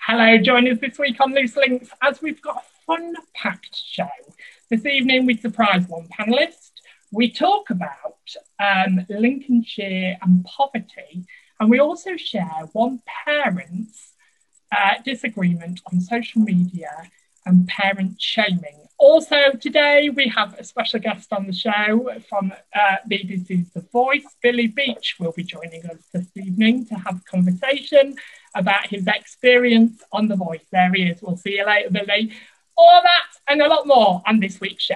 Hello, join us this week on Loose Links as we've got a fun-packed show. This evening we surprise one panellist. We talk about Lincolnshire and poverty, and we also share one parent's disagreement on social media and parent shaming. Also today we have a special guest on the show from BBC's The Voice. Billy Beach will be joining us this evening to have a conversation about his experience on The Voice. There he is. We'll see you later, Billy. All that and a lot more on this week's show.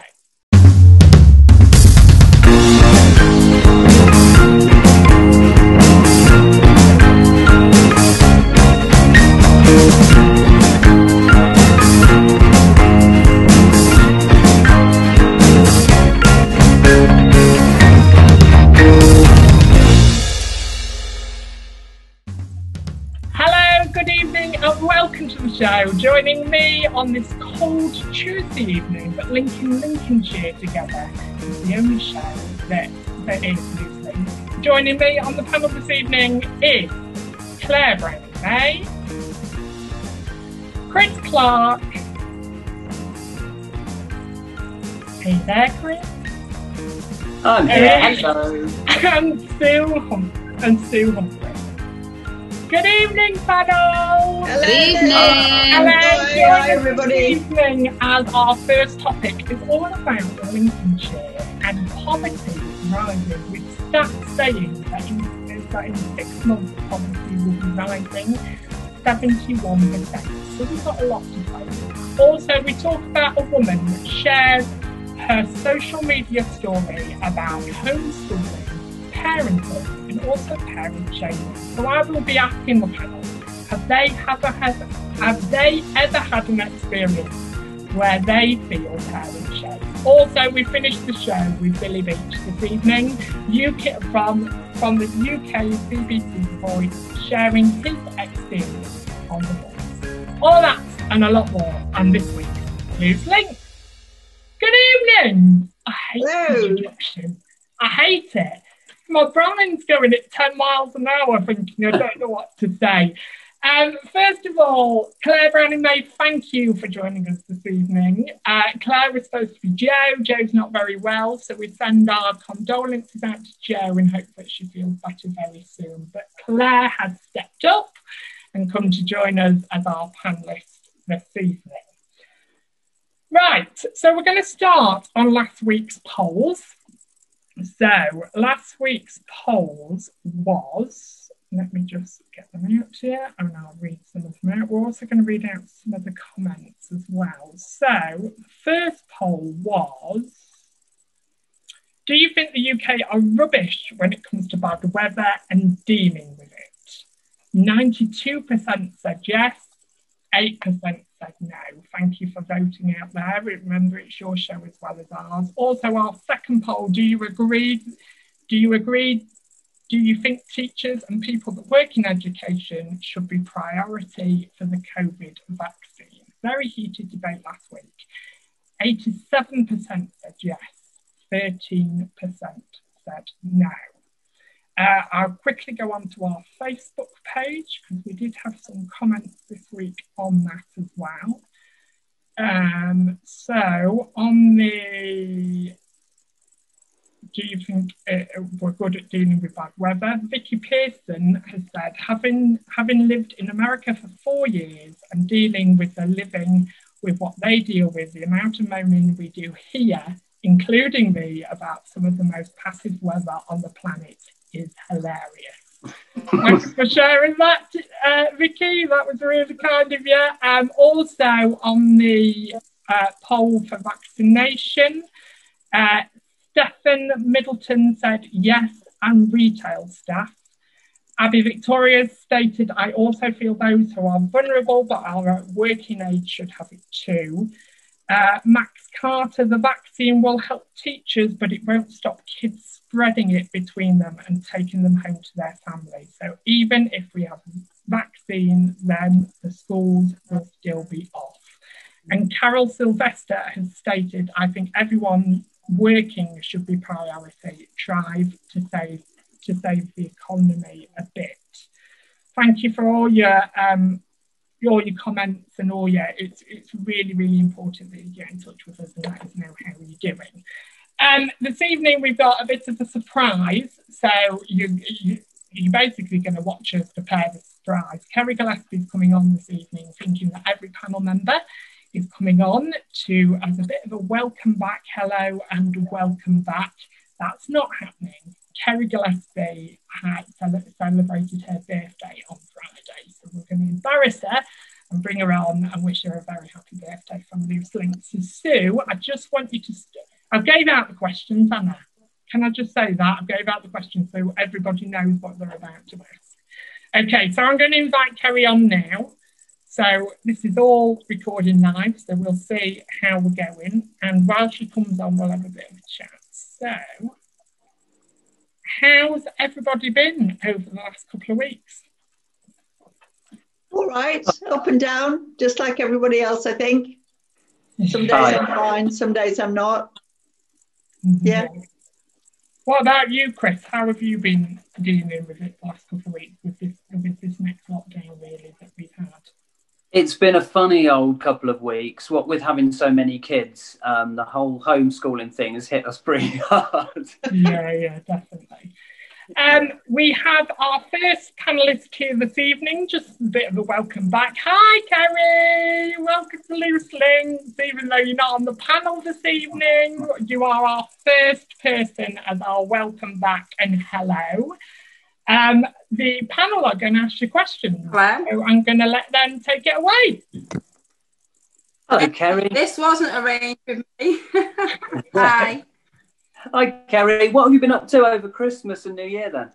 Welcome to the show. Joining me on this cold Tuesday evening, but linking Lincolnshire together is the only show that is loosely. Joining me on the panel this evening is Claire Browning-May, Chris Clark. Hey there, Chris. I'm here. Hello. And Sue Humphrey. Good evening, panel. Hello. Good evening. Hello, everybody. Good evening. As our first topic is all about Lincolnshire and poverty rising, with stats saying that in 6 months poverty will be rising 71%. So we've got a lot to say. Also, we talk about a woman that shares her social media story about homeschooling, parenting, and also parent shaming. So I will be asking the panel, have they ever had an experience where they feel parent shame? Also, we finished the show with Billy Beach this evening, from the UK's BBC Voice, sharing his experience on The Voice. All that and a lot more on this week's Loose Links. Good evening. I hate the introduction. I hate it. My brain's going at 10 miles an hour thinking I don't know what to say. First of all, Claire Browning-May, thank you for joining us this evening. Claire was supposed to be Jo. Jo's not very well, so we send our condolences out to Jo and hope that she feels better very soon. But Claire has stepped up and come to join us as our panellist this evening. Right, so we're going to start on last week's polls. So last week's polls was, let me just get them out here and I'll read some of them out. We're also going to read out some of the comments as well. So the first poll was, do you think the UK are rubbish when it comes to bad weather and dealing with it? 92% said yes, 8% said no. Thank you for voting out there. Remember, it's your show as well as ours. Also, our second poll, do you agree? Do you think teachers and people that work in education should be priority for the COVID vaccine? Very heated debate last week. 87% said yes, 13% said no. I'll quickly go on to our Facebook page because we did have some comments this week on that as well. So on the, do you think we're good at dealing with bad weather? Vicky Pearson has said, having lived in America for 4 years and dealing with the living with what they deal with, the amount of moaning we do here, including me, about some of the most passive weather on the planet is hilarious. Thanks for sharing that, Vicky. That was really kind of you. Also on the poll for vaccination, Stephen Middleton said yes, and retail staff. Abby Victoria stated, I also feel those who are vulnerable but are at working age should have it too. Max Carter, the vaccine will help teachers, but it won't stop kids spreading it between them and taking them home to their families. So even if we have vaccine, then the schools will still be off. And Carol Sylvester has stated, I think everyone working should be priority. Try to save the economy a bit. Thank you for all your all your comments and all your, it's really, really important that you get in touch with us and let us know how you're doing. This evening we've got a bit of a surprise, so you're basically going to watch us prepare the surprise. Kerry Gillespie is coming on this evening, thinking that every panel member is coming on to as a bit of a welcome back, hello and welcome back. That's not happening. Kerry Gillespie had celebrated her birthday on Friday, so we're going to embarrass her and bring her on and wish her a very happy birthday from Loose Links. So Sue, I just want you to, I gave out the questions, Anna. Can I just say that? I gave out the questions so everybody knows what they're about to ask. Okay, so I'm going to invite Kerry on now. So this is all recording live, so we'll see how we're going. And while she comes on, we'll have a bit of a chat. So, how's everybody been over the last couple of weeks? All right, up and down, just like everybody else, I think. Some days I'm fine, some days I'm not. Yeah. What about you, Chris? How have you been dealing with it the last couple of weeks with this next lockdown, really, that we've had? It's been a funny old couple of weeks. What with having so many kids, the whole homeschooling thing has hit us pretty hard. Yeah, definitely. We have our first panellist here this evening, just a bit of a welcome back. Hi, Kerry. Welcome to Loose Links. Even though you're not on the panel this evening, you are our first person as our welcome back and hello. The panel are going to ask you questions. Hello. So I'm going to let them take it away. Hello, Kerry. This wasn't arranged with me. Hi. Hi, Kerry. What have you been up to over Christmas and New Year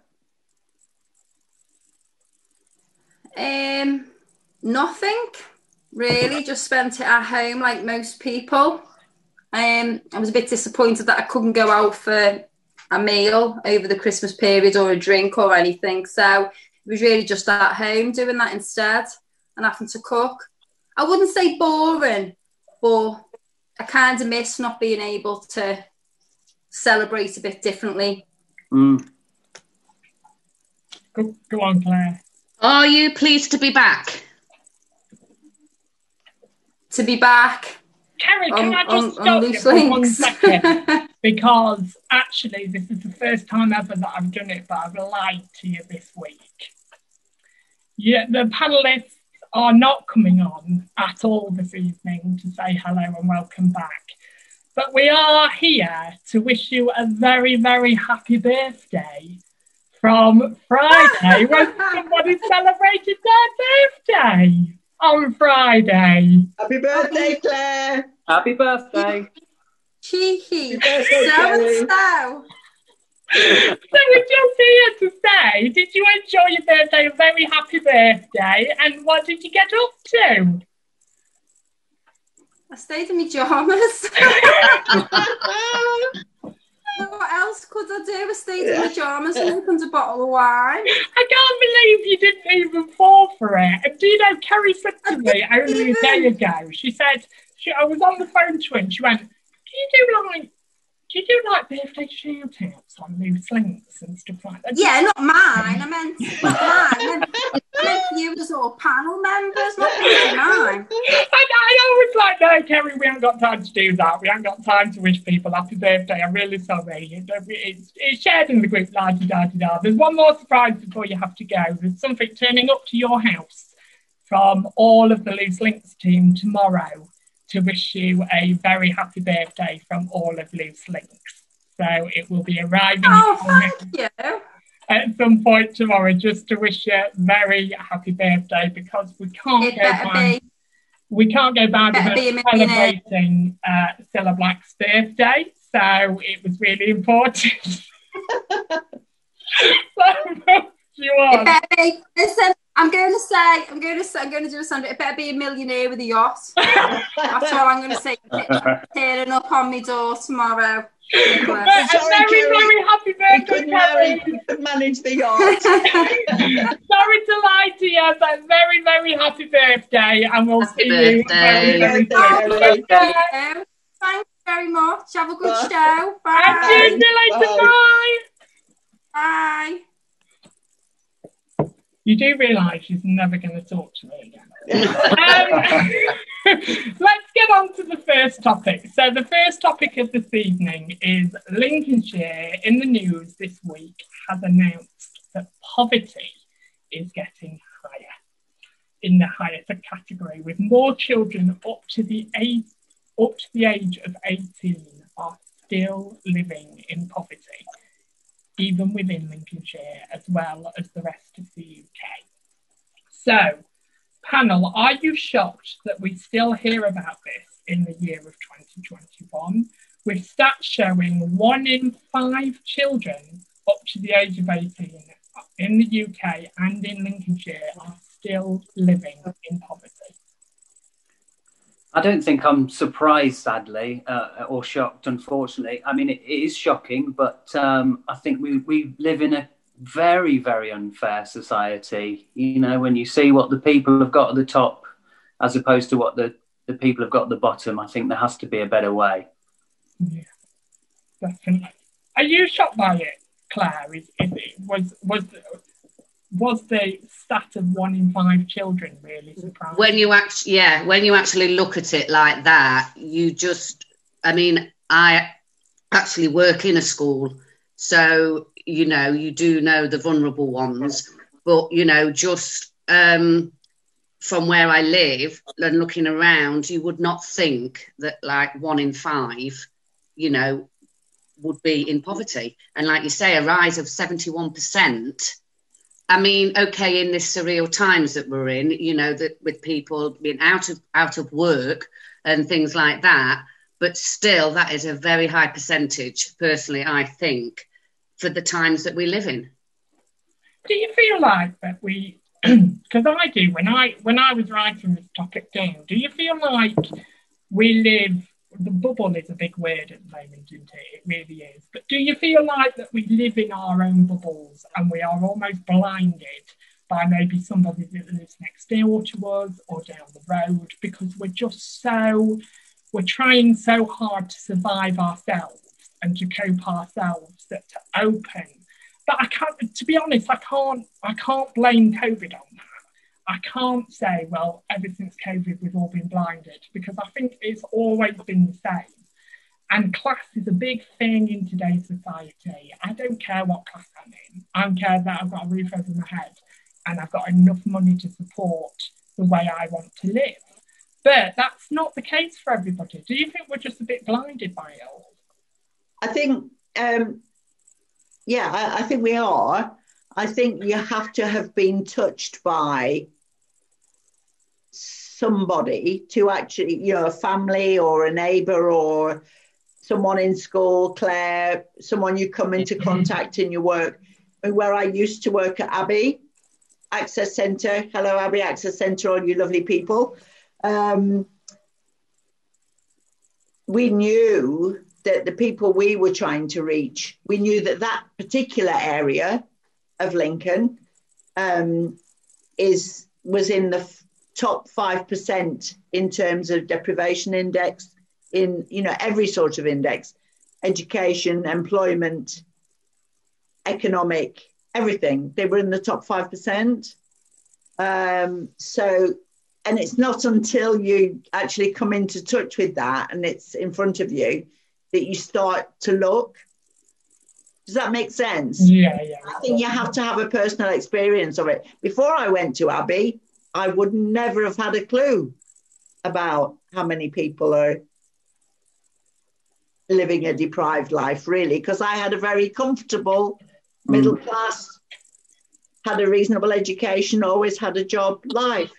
then? Nothing really. Just spent it at home like most people. I was a bit disappointed that I couldn't go out for a meal over the Christmas period or a drink or anything. So it was really just at home doing that instead and having to cook. I wouldn't say boring, but I kind of miss not being able to celebrate a bit differently. Go on, Claire. Are you pleased to be back? To be back. Kerry, can I just stop you for 1 second? Because actually, this is the first time ever that I've done it, but I've lied to you this week. Yeah, the panellists are not coming on at all this evening to say hello and welcome back. But we are here to wish you a very, very happy birthday from Friday when somebody celebrated their birthday. On Friday. Happy birthday, Claire. Happy birthday. Cheeky. Happy birthday, Kerry. So. So we're just here to say, did you enjoy your birthday? A very happy birthday. And what did you get up to? I stayed in my pyjamas. What else could I do? I stayed in my pyjamas and opened a bottle of wine. I can't believe you didn't even fall for it. And do you know, Kerry said to me only a day ago, she said, I was on the phone to her and she went, do you do like birthday shout-outs on Loose Links and stuff like that? Yeah, not mine. I meant not mine. I meant viewers or panel members, not mine. I always like, no, Kerry, we haven't got time to do that. We haven't got time to wish people happy birthday. I'm really sorry. It's shared in the group, la-di-da-di-da. There's one more surprise before you have to go. There's something turning up to your house from all of the Loose Links team tomorrow to wish you a very happy birthday from all of Loose Links. So it will be arriving at some point tomorrow just to wish you a very happy birthday because we can't go by without celebrating Cilla Black's birthday. So it was really important. Listen, I'm going to do a Sandra. It better be a millionaire with a yacht. That's all I'm going to say. Turning up on my door tomorrow. Sorry, very happy birthday, we could manage the yacht. Sorry to lie to you, but very, very happy birthday, and we'll see you very, very soon. Thank you very much. Have a good show. Bye. And see you later. Bye. Bye. You do realise she's never going to talk to me again. Let's get on to the first topic. So the first topic of this evening is Lincolnshire in the news this week has announced that poverty is getting higher in the highest category, with more children up to the age of 18 are still living in poverty, even within Lincolnshire as well as the rest of the UK. So, panel, are you shocked that we still hear about this in the year of 2021, with stats showing 1 in 5 children up to the age of 18 in the UK and in Lincolnshire are still living in poverty? I don't think I'm surprised, sadly, or shocked, unfortunately. I mean, it is shocking, but I think we live in a very, very unfair society. You know, when you see what the people have got at the top as opposed to what the people have got at the bottom, I think there has to be a better way. Yeah, definitely. Are you shocked by it, Claire? Was the stat of 1 in 5 children really surprising? When you actually look at it like that, I actually work in a school, so you do know the vulnerable ones, but just from where I live and looking around, you would not think that like 1 in 5 would be in poverty. And like you say, a rise of 71%. I mean, okay, in this surreal times that we're in, that with people being out of work and things like that, but still that is a very high percentage, personally, I think, for the times that we live in. Do you feel like that we, because I do, when I was writing this topic down, do you feel like we live, the bubble is a big word at the moment, isn't it? It really is. But do you feel like that we live in our own bubbles and we are almost blinded by maybe somebody that lives next door to us or down the road, because we're trying so hard to survive ourselves and to cope ourselves, that to open. But I can't, to be honest, I can't blame COVID on that. I can't say, well, ever since COVID, we've all been blinded, because I think it's always been the same. And class is a big thing in today's society. I don't care what class I'm in. I don't care that I've got a roof over my head and I've got enough money to support the way I want to live. But that's not the case for everybody. Do you think we're just a bit blinded by it all? I think, I think we are. I think you have to have been touched by somebody to actually, a family or a neighbour or someone in school, Claire, someone you come into contact in your work. Where I used to work at Abbey Access Centre, hello Abbey Access Centre, all you lovely people. We knew that the people we were trying to reach, we knew that particular area of Lincoln was in the top 5% in terms of deprivation index, in every sort of index, education, employment, economic, everything. They were in the top 5%. And it's not until you actually come into touch with that and it's in front of you that you start to look. Does that make sense? Yeah. I think you have to have a personal experience of it. Before I went to Abbey, I would never have had a clue about how many people are living a deprived life, really, because I had a very comfortable middle class, had a reasonable education, always had a job life.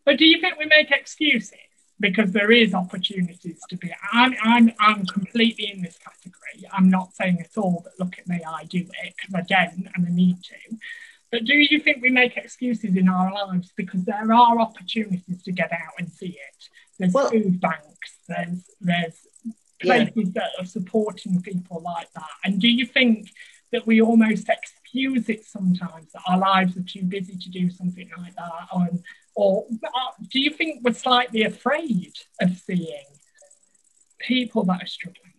But do you think we make excuses? Because there is opportunities to be. I'm completely in this category. I'm not saying at all that look at me, I do it, because I don't and I need to. But do you think we make excuses in our lives? Because there are opportunities to get out and see it. There's food banks, there's places that are supporting people like that. And do you think that we almost excuse it sometimes, that our lives are too busy to do something like that? Or do you think we're slightly afraid of seeing people that are struggling?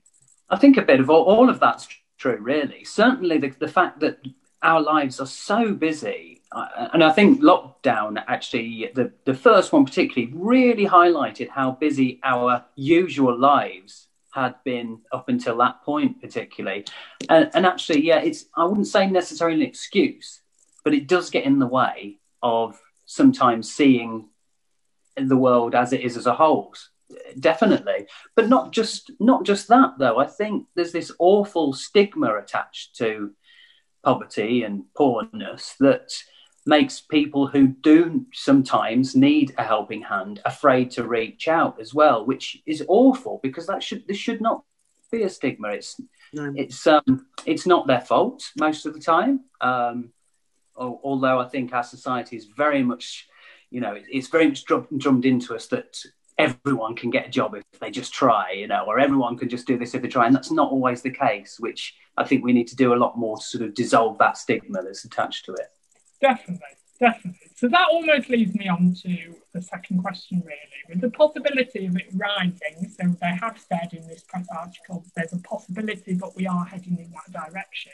I think a bit of all of that's true, really. Certainly the fact that our lives are so busy and I think lockdown, actually, the first one particularly, really highlighted how busy our usual lives had been up until that point, particularly. And actually, yeah, I wouldn't say necessarily an excuse, but it does get in the way of sometimes seeing the world as it is as a whole. Definitely. But not just that, though. I think there's this awful stigma attached to poverty and poorness that makes people who do sometimes need a helping hand afraid to reach out as well, which is awful, because this should not be a stigma. It's not their fault most of the time. Although I think our society is very much, it's very much drummed into us that everyone can get a job if they just try, or everyone can just do this if they try. And that's not always the case, which I think we need to do a lot more to sort of dissolve that stigma that's attached to it. Definitely. So that almost leads me on to the second question, really, with the possibility of it rising. So they have said in this press article, there's a possibility, but we are heading in that direction,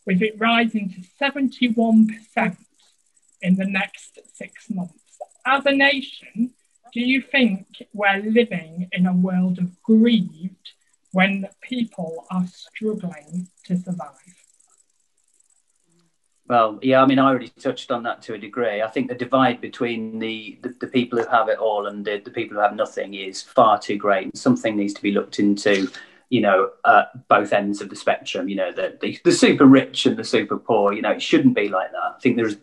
with it rising to 71% in the next 6 months. As a nation, do you think we're living in a world of greed when people are struggling to survive? Well, yeah, I mean, I already touched on that to a degree. I think the divide between the people who have it all and the people who have nothing is far too great. And something needs to be looked into, both ends of the spectrum, the super rich and the super poor. It shouldn't be like that. I think there's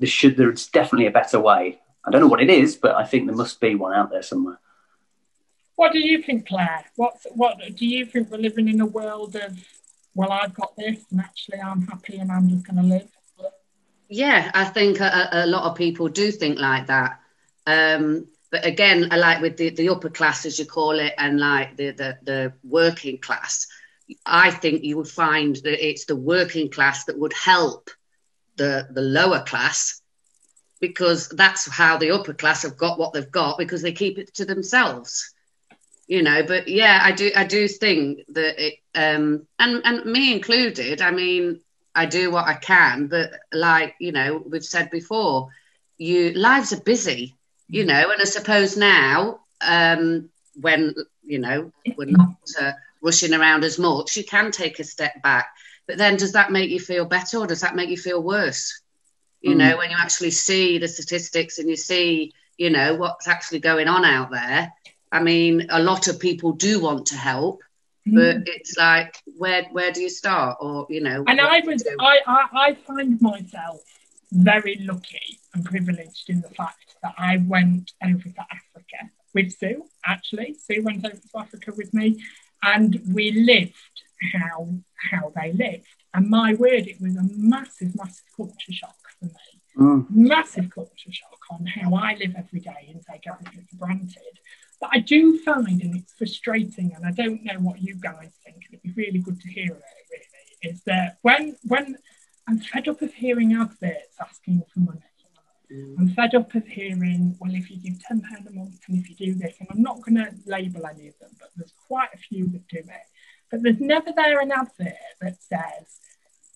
definitely a better way. I don't know what it is, but I think there must be one out there somewhere. What do you think, Claire? What do you think? We're living in a world of, well, I've got this and actually I'm happy and I'm just going to live? Yeah, I think a lot of people do think like that. But again, like with the upper class, as you call it, and like the working class, I think you would find that it's the working class that would help the lower class, because that's how the upper class have got what they've got, because they keep it to themselves. But yeah, I do think that it, and me included, I mean, I do what I can, but like, we've said before, lives are busy, and I suppose now, when, we're not rushing around as much, you can take a step back. But then does that make you feel better, or does that make you feel worse? When you actually see the statistics and you see, what's actually going on out there. I mean, a lot of people do want to help, but it's like, where do you start? Or, And I find myself very lucky and privileged in the fact that I went over to Africa with Sue, actually. Sue went over to Africa with me, and we lived how they lived. And my word, it was a massive, massive culture shock for me. Massive culture shock on how I live every day and take everything for granted. But I do find, and it's frustrating, and I don't know what you guys think, and it'd be really good to hear it, really, is that when I'm fed up of hearing adverts asking for money, I'm fed up of hearing, well, if you give £10 a month and if you do this, and I'm not going to label any of them, but there's quite a few that do it. But there's never there an advert that says,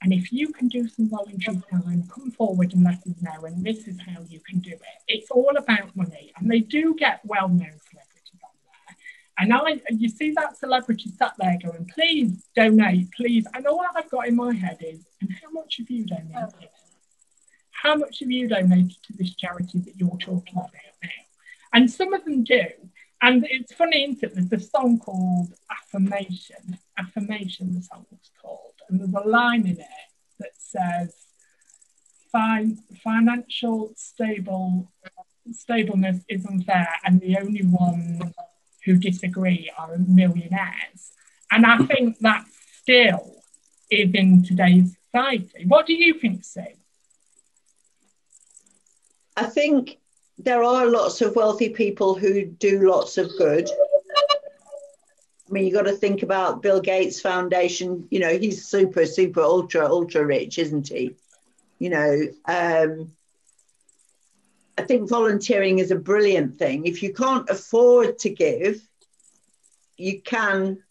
and if you can do some voluntary time, come forward and let us know, and this is how you can do it. It's all about money, and they do get well-known celebrities on there. And you see that celebrity sat there going, please donate, please. And all I've got in my head is, and how much have you donated? How much have you donated to this charity that you're talking about now? And some of them do. And it's funny, isn't it? There's a song called Affirmation. Affirmation, the song was called. And there's a line in it that says, financial stableness is unfair, and the only ones who disagree are millionaires. And I think that still is in today's society. What do you think, Sue? I think there are lots of wealthy people who do lots of good. I mean, you've got to think about Bill Gates Foundation. He's super, super, ultra rich, isn't he? I think volunteering is a brilliant thing. If you can't afford to give, you can,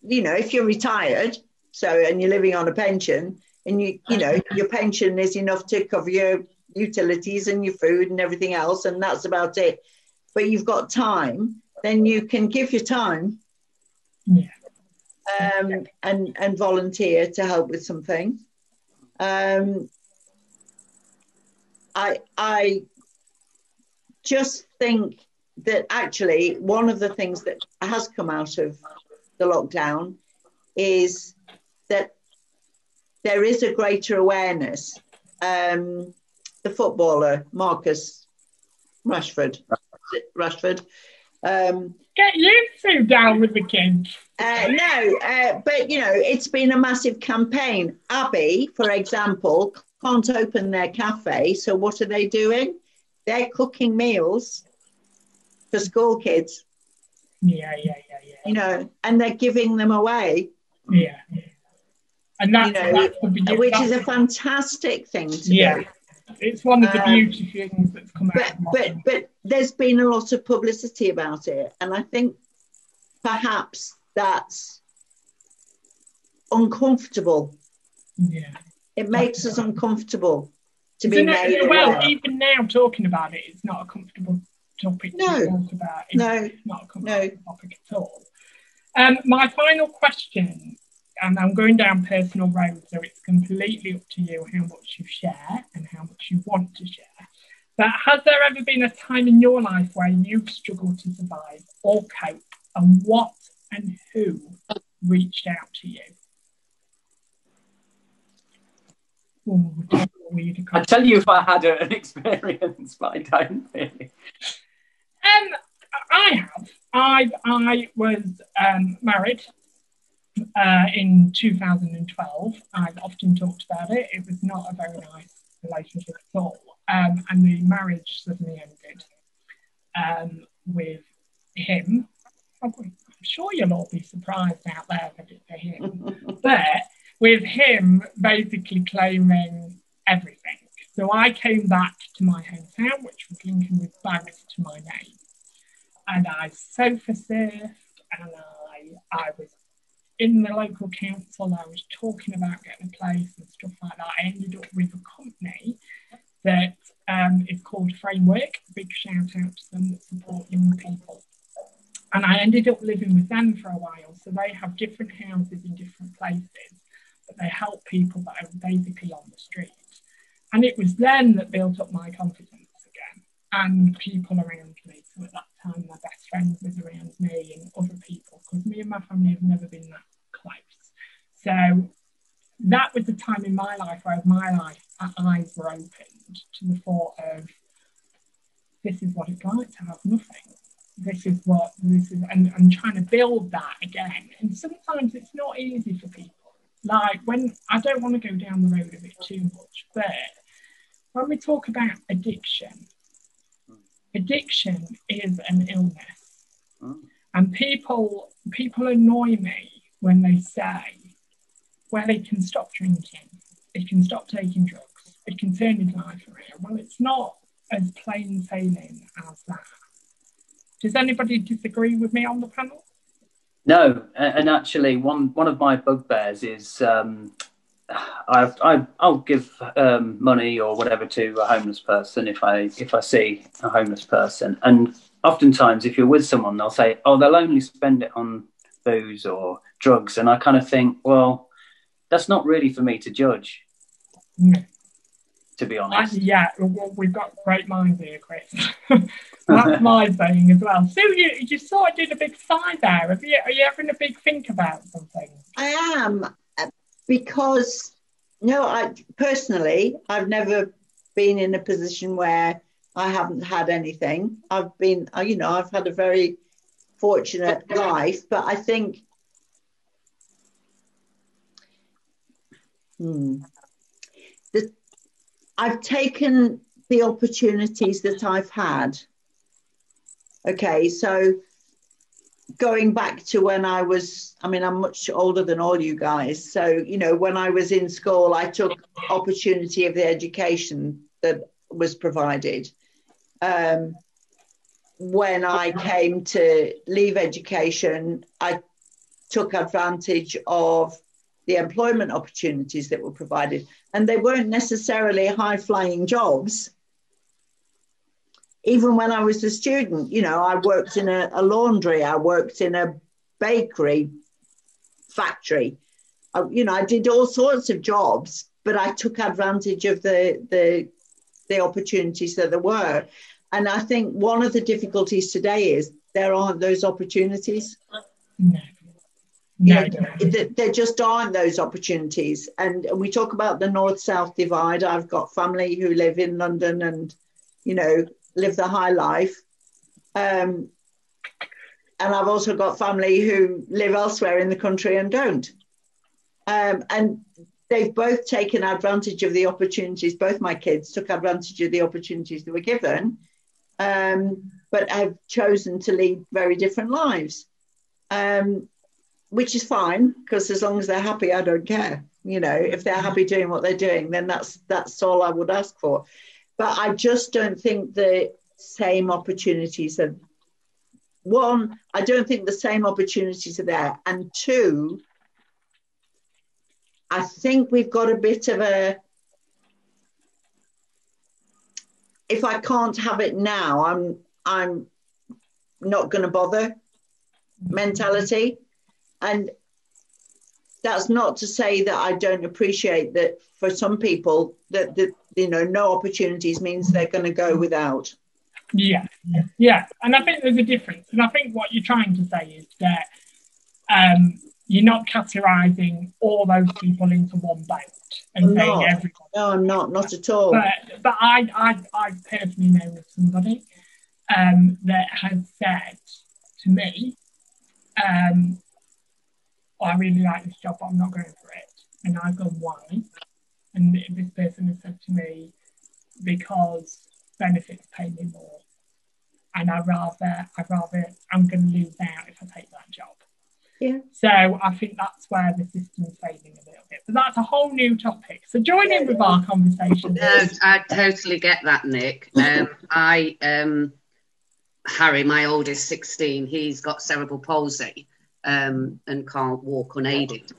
if you're retired, and you're living on a pension, and your pension is enough to cover your utilities and your food and everything else, and that's about it. But you've got time, then you can give your time and volunteer to help with something. I just think that actually one of the things that has come out of the lockdown is that there is a greater awareness. The footballer, Marcus Rashford. Get you two down with the kids. But it's been a massive campaign. Abbey, for example, can't open their cafe. So what are they doing? They're cooking meals for school kids. Yeah. And they're giving them away. Yeah. And that's which is a fantastic thing to do. It's one of the beauty things that's come out. But there's been a lot of publicity about it, and I think perhaps that's uncomfortable. Yeah, it makes us uncomfortable to be Isn't made it, well, aware. even now talking about it, it's not a comfortable topic to talk about. It's not a comfortable topic at all. My final question. And I'm going down personal road, so it's completely up to you how much you share and how much you want to share. But has there ever been a time in your life where you've struggled to survive or cope, and what and who reached out to you? I tell you if I had an experience, but I don't really. I have. I was married. In 2012, I've often talked about it. It was not a very nice relationship at all. And the marriage suddenly ended with him. I'm sure you'll all be surprised out there that it's a him. But with him basically claiming everything. So I came back to my hometown, which was Lincoln, with bags to my name. And I sofa surfed, and I was in the local council. I was talking about getting a place and stuff like that. I ended up with a company that is called Framework. Big shout out to them that support young people. And I ended up living with them for a while. So they have different houses in different places, but they help people that are basically on the street. And it was then that built up my confidence again, and people around me. So at that time, my best friend was around me and other people, because me and my family have never been that close. So that was the time in my life where my eyes were opened to the thought of, this is what it's like to have nothing. This is, and trying to build that again. And sometimes it's not easy for people. Like, when I don't want to go down the road of it too much, but when we talk about addiction is an illness. And people annoy me when they say, well, he can stop drinking, he can stop taking drugs, it can turn his life around. Well, it's not as plain sailing as that. Does anybody disagree with me on the panel? No, and actually, one of my bugbears is I'll give money or whatever to a homeless person if I see a homeless person, and oftentimes if you're with someone, they'll say, "Oh, they'll only spend it on booze or drugs," and I kind of think, well, that's not really for me to judge. No. To be honest. Well, we've got great minds here, Chris. That's my saying as well. So you sort of did a big sigh there. Are you having a big think about something? I am, because I've never been in a position where I haven't had anything. I've had a very fortunate life, but I think that I've taken the opportunities that I've had. Okay, so going back to when I'm much older than all you guys. So, when I was in school, I took opportunity of the education that was provided. When I came to leave education, I took advantage of the employment opportunities that were provided. And they weren't necessarily high-flying jobs. Even when I was a student, you know, I worked in a laundry, I worked in a bakery factory. I did all sorts of jobs, but I took advantage of the opportunities that there were. And I think one of the difficulties today is there aren't those opportunities. No. There just aren't those opportunities. And we talk about the North-South divide. I've got family who live in London and, you know, live the high life. And I've also got family who live elsewhere in the country and don't. And they've both taken advantage of the opportunities. Both my kids took advantage of the opportunities they were given, but have chosen to lead very different lives, which is fine, because as long as they're happy, I don't care. You know, if they're happy doing what they're doing, then that's all I would ask for. But I just don't think the same opportunities are, one, I don't think the same opportunities are there. And two, I think we've got a bit of a, if I can't have it now, I'm not going to bother mentality. And that's not to say that I don't appreciate that for some people that you know, no opportunities means they're going to go without. Yeah. And I think there's a difference. And I think what you're trying to say is that you're not categorising all those people into one boat and saying everyone. No, I'm not at all. But I personally know of somebody that has said to me, I really like this job, but I'm not going for it. And I've gone, why? And this person has said to me, because benefits pay me more. And I'm going to lose out if I take that job. Yeah. So I think that's where the system's failing a little bit. But that's a whole new topic. So join in with our conversation. No, I totally get that, Nick. Harry, my oldest, 16, he's got cerebral palsy and can't walk unaided.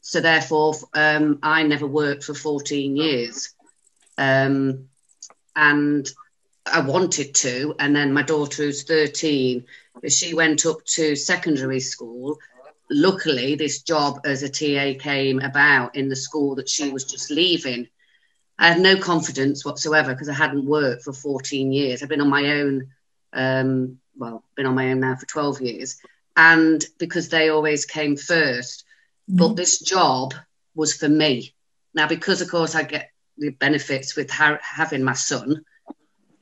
So therefore, I never worked for 14 years. And I wanted to, and then my daughter, who's 13, she went up to secondary school. Luckily, this job as a TA came about in the school that she was just leaving. I had no confidence whatsoever because I hadn't worked for 14 years. I've been on my own, been on my own now for 12 years. And because they always came first. But this job was for me. Now, because, of course, I get the benefits with having my son,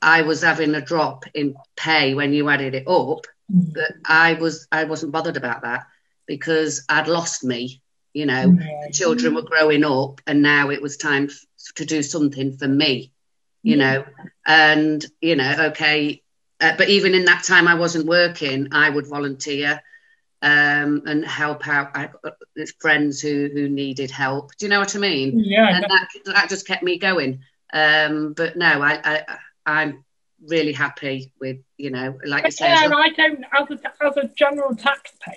I was having a drop in pay when you added it up, but I wasn't bothered about that because I'd lost me, you know, the children were growing up and now it was time to do something for me, you know, and, you know, okay. But even in that time I wasn't working, I would volunteer and help out. I got friends who needed help. Do you know what I mean? Yeah. And that just kept me going. But no, I'm really happy with, you know, like you say. And I don't, as a general taxpayer,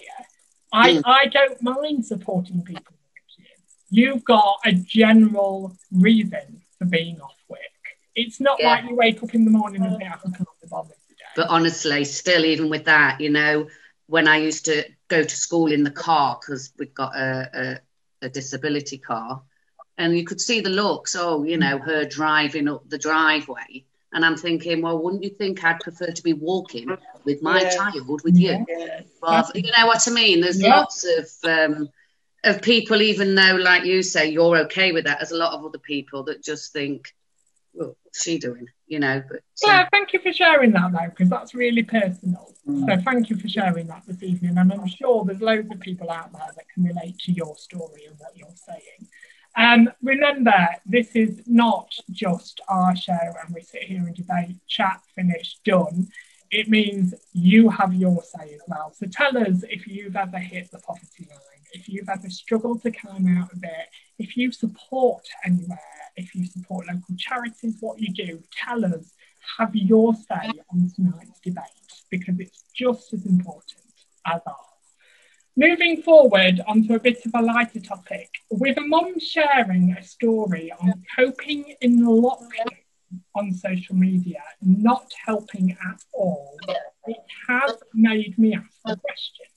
I don't mind supporting people like you. You've got a general reason for being off work. It's not like you wake up in the morning and say, I can't be bothered today. But honestly, still, even with that, you know, when I used to go to school in the car, because we've got a disability car, and you could see the looks, you know, her driving up the driveway. And I'm thinking, well, wouldn't you think I'd prefer to be walking with my child with you? Rather, you know what I mean? There's lots of people, even though, like you say, you're okay with that, there's a lot of other people that just think, well, what's she doing? You know, but thank you for sharing that though, because that's really personal. So thank you for sharing that this evening, and I'm sure there's loads of people out there that can relate to your story and what you're saying. Remember, this is not just our show and we sit here and debate, chat, finish, done. It means you have your say as well. So tell us if you've ever hit the poverty line, if you've ever struggled to climb out of it, if you support anywhere, if you support local charities, what you do, tell us, have your say on tonight's debate, because it's just as important as ours. Moving moving forward onto a bit of a lighter topic, with a mum sharing a story on coping in lockdown on social media, not helping at all, it has made me ask the question.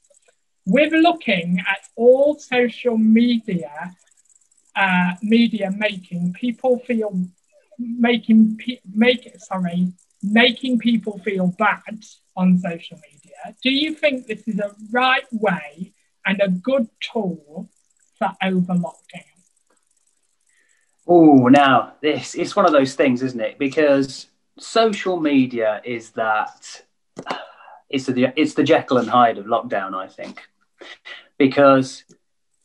With looking at all social media, making people feel bad on social media, do you think this is a right way and a good tool for over lockdown? Oh, now it's one of those things, isn't it? Because social media is it's the Jekyll and Hyde of lockdown, I think. Because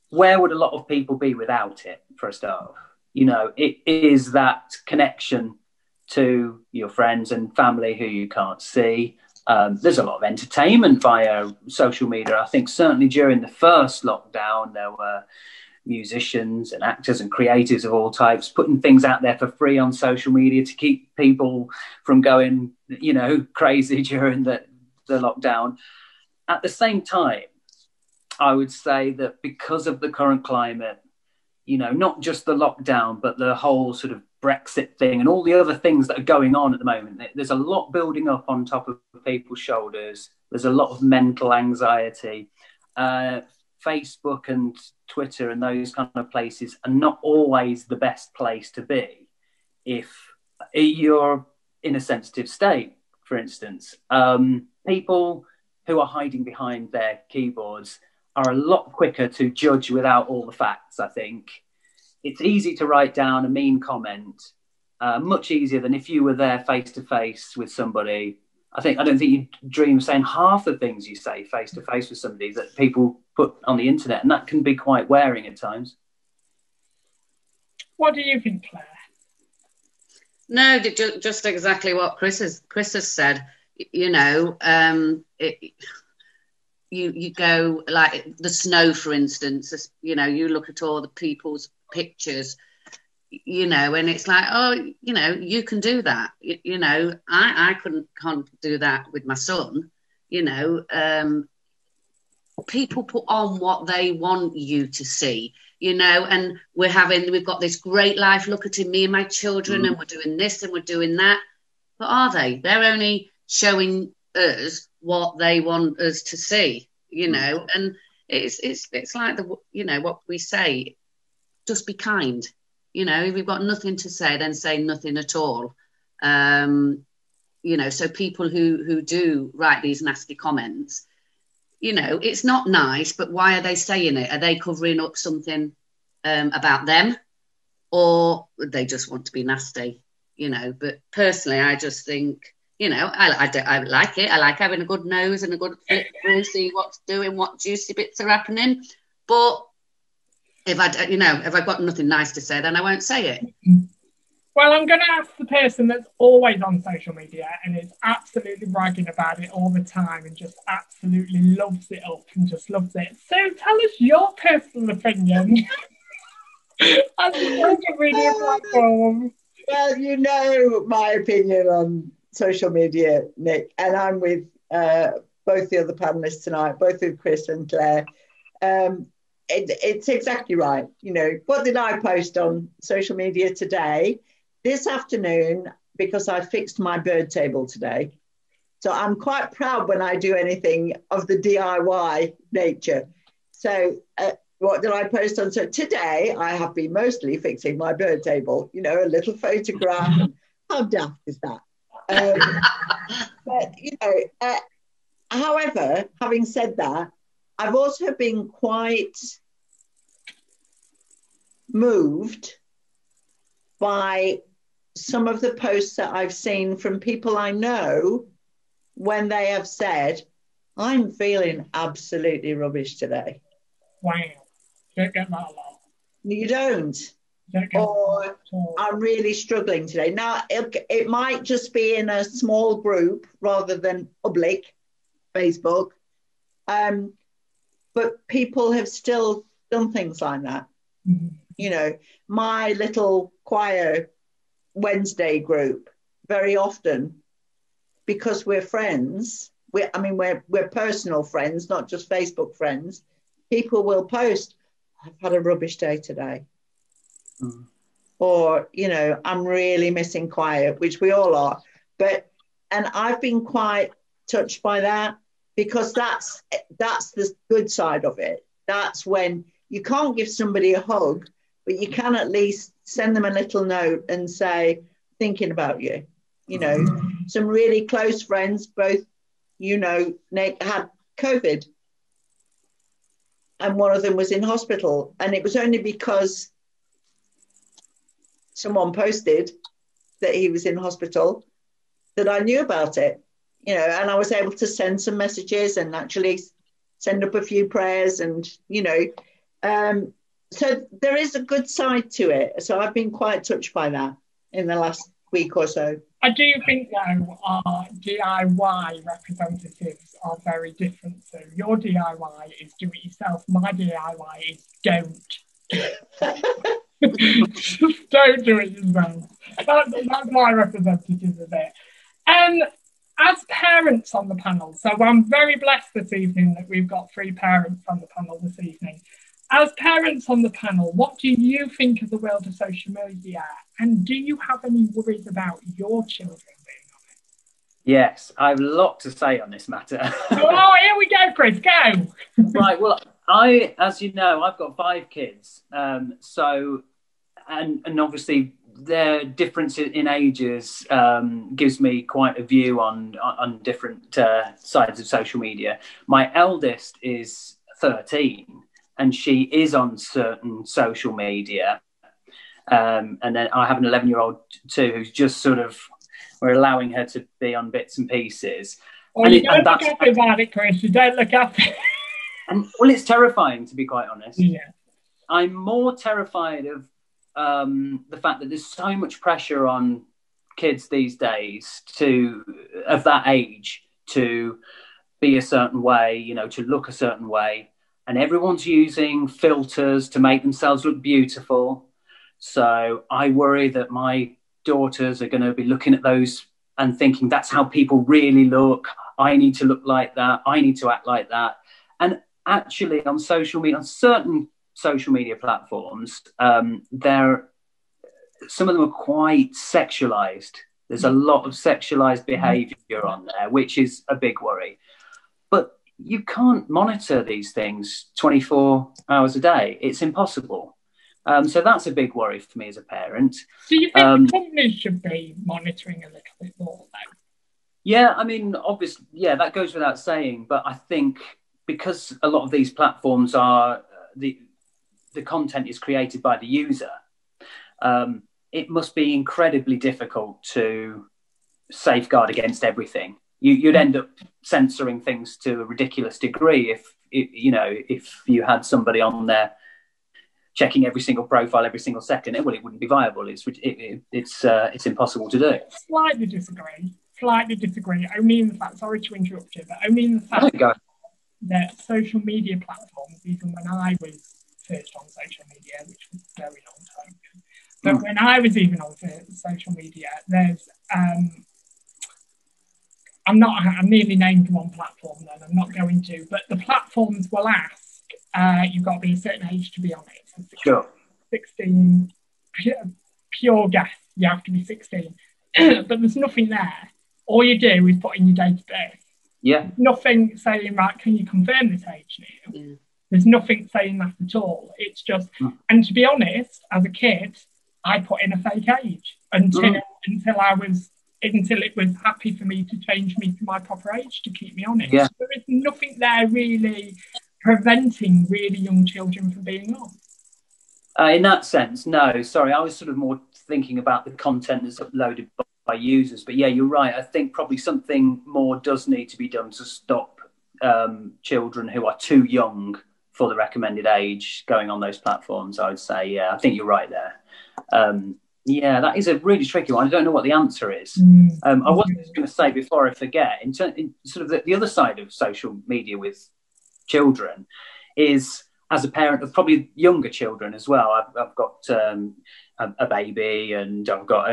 where would a lot of people be without it, for a start? You know, it is that connection to your friends and family who you can't see. There's a lot of entertainment via social media. I think certainly during the first lockdown, there were musicians and actors and creatives of all types putting things out there for free on social media to keep people from going, you know, crazy during the lockdown. At the same time, I would say that because of the current climate, you know, not just the lockdown, but the whole sort of Brexit thing and all the other things that are going on at the moment, there's a lot building up on top of people's shoulders. There's a lot of mental anxiety. Facebook and Twitter and those kind of places are not always the best place to be if you're in a sensitive state, for instance. People who are hiding behind their keyboards are a lot quicker to judge without all the facts, I think. It's easy to write down a mean comment, much easier than if you were there face to face with somebody. I don't think you'd dream of saying half the things you say face to face with somebody that people put on the internet, and that can be quite wearing at times. What do you think, Claire? No, just exactly what Chris has said. You know, you go like the snow, for instance. You know, you look at all the people's pictures, you know, and it's like, oh, you know, you can do that. You know, I can't do that with my son. You know, people put on what they want you to see, you know, and we've got this great life. Look at me and my children, and we're doing this and we're doing that. But are they? They're only showing us what they want us to see, you know. And it's like you know what we say. Just be kind. You know, if you've got nothing to say, then say nothing at all. You know, so people who do write these nasty comments, you know, it's not nice, but why are they saying it? Are they covering up something about them, or they just want to be nasty? You know, but personally, I just think, you know, I like it. I like having a good nose and a good flip through, see what's doing, what juicy bits are happening. But if I've got nothing nice to say, then I won't say it. Well, I'm going to ask the person that's always on social media and is absolutely bragging about it all the time and just absolutely loves it up and just loves it. So tell us your personal opinion on social media platforms. Well, you know my opinion on social media, Nick, and I'm with both the other panellists tonight, both with Chris and Claire. It's exactly right. You know, what did I post on social media today? This afternoon, because I fixed my bird table today. So I'm quite proud when I do anything of the DIY nature. So what did I post on? So today I have been mostly fixing my bird table, you know, a little photograph. How daft is that? But, you know, however, having said that, I've also been quite moved by some of the posts that I've seen from people I know when they have said, I'm feeling absolutely rubbish today. Wow. Don't get that a lot. You don't. Or I'm really struggling today. Now, it might just be in a small group rather than public, Facebook. But people have still done things like that. Mm-hmm. You know, my little choir Wednesday group, very often, because we're friends, we're personal friends, not just Facebook friends, people will post, I've had a rubbish day today. Mm. Or, you know, I'm really missing quiet, which we all are. And I've been quite touched by that, because that's the good side of it. That's when you can't give somebody a hug, but you can at least send them a little note and say, thinking about you. You know, some really close friends, both, you know, Nick had COVID. And one of them was in hospital. And it was only because someone posted that he was in hospital that I knew about it, you know, and I was able to send some messages and actually send up a few prayers and, you know, so there is a good side to it. So I've been quite touched by that in the last week or so. I do think, though, our DIY representatives are very different. So your DIY is do it yourself. My DIY is don't. Just don't do it yourself. That's my representative of it. As parents on the panel, so I'm very blessed this evening that we've got 3 parents on the panel this evening. As parents on the panel, what do you think of the world of social media? And do you have any worries about your children being on it? Yes, I have a lot to say on this matter. Oh, here we go, Chris, go. Right, well, as you know, I've got 5 kids. So, and obviously their difference in ages gives me quite a view on different sides of social media. My eldest is 13. And she is on certain social media. And then I have an 11-year-old too, who's just sort of, we're allowing her to be on bits and pieces. Oh, you don't look happy about it, Chris. You don't look happy. Well, it's terrifying, to be quite honest. Yeah. I'm more terrified of the fact that there's so much pressure on kids these days of that age to be a certain way, you know, to look a certain way. And everyone's using filters to make themselves look beautiful. So I worry that my daughters are going to be looking at those and thinking that's how people really look. I need to look like that. I need to act like that. And actually on social media, on certain social media platforms, some of them are quite sexualized. There's a lot of sexualized behavior on there, which is a big worry. But you can't monitor these things 24 hours a day. It's impossible. So that's a big worry for me as a parent. Do you think the companies should be monitoring a little bit more, though? Yeah, I mean, obviously, yeah, that goes without saying. But I think because a lot of these platforms are, the content is created by the user, it must be incredibly difficult to safeguard against everything. You'd end up censoring things to a ridiculous degree if you had somebody on there checking every single profile every single second. Well, it wouldn't be viable. It's impossible to do. Slightly disagree. Only in the fact, sorry to interrupt you, but only in the fact that social media platforms, even when I was first on social media, which was a very long time ago, but when I was even on social media, there's I'm nearly named one platform then, I'm not going to, but the platforms will ask, you've got to be a certain age to be on it. So 16, pure gas, you have to be 16. But there's nothing there. All you do is put in your date of birth. Yeah. Nothing saying, right, can you confirm this age now? Yeah. There's nothing saying that at all. It's just, and to be honest, as a kid, I put in a fake age until it was happy for me to change me to my proper age to keep me on it. Yeah. So there is nothing there really preventing really young children from being on. In that sense, no. Sorry, I was sort of more thinking about the content that's uploaded by users. But yeah, you're right. I think probably something more does need to be done to stop children who are too young for the recommended age going on those platforms, I would say. Yeah, I think you're right there. Yeah, that is a really tricky one. I don't know what the answer is. I was going to say before I forget, in sort of the other side of social media with children is, as a parent of probably younger children as well, I've got a baby and I've got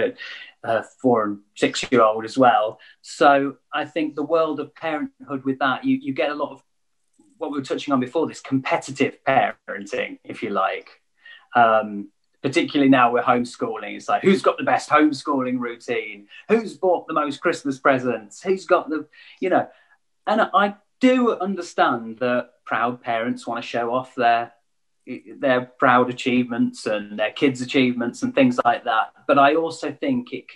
a 4 and 6 year old as well. So I think the world of parenthood with that, you get a lot of what we were touching on before, this competitive parenting, if you like. Particularly now we're homeschooling. It's like, who's got the best homeschooling routine? Who's bought the most Christmas presents? Who's got the, you know, and I do understand that proud parents want to show off their proud achievements and their kids' achievements and things like that. But I also think it